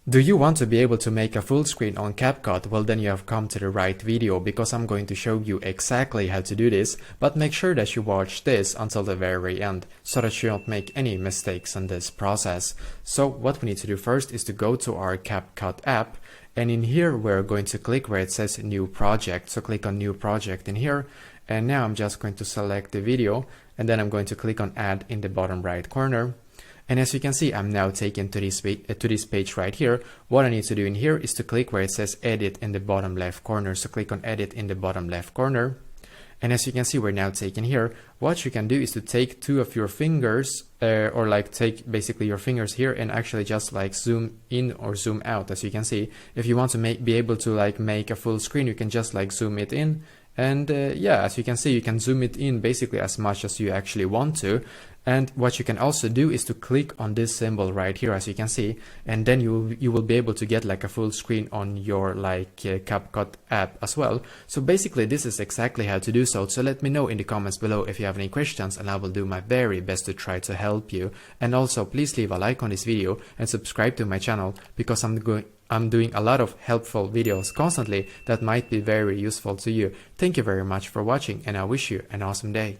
Do you want to be able to make a full screen on CapCut? Well, then you have come to the right video, because I'm going to show you exactly how to do this, but make sure that you watch this until the very end so that you don't make any mistakes in this process. So what we need to do first is to go to our CapCut app, and in here we're going to click where it says new project. So click on new project in here, and now I'm just going to select the video, and then I'm going to click on add in the bottom right corner. And as you can see, I'm now taken to this page right here. What I need to do in here is to click where it says edit in the bottom left corner. So click on edit in the bottom left corner. And as you can see, we're now taken here. What you can do is to take two of your fingers or like take basically your fingers here and actually just like zoom in or zoom out. As you can see, if you want to be able to like make a full screen, you can just like zoom it in. And yeah, as you can see, you can zoom it in basically as much as you actually want to. And what you can also do is to click on this symbol right here, as you can see, and then you will be able to get like a full screen on your like CapCut app as well. So basically this is exactly how to do so. So let me know in the comments below if you have any questions, and I will do my very best to try to help you. And also please leave a like on this video and subscribe to my channel, because I'm doing a lot of helpful videos constantly that might be very useful to you. Thank you very much for watching, and I wish you an awesome day.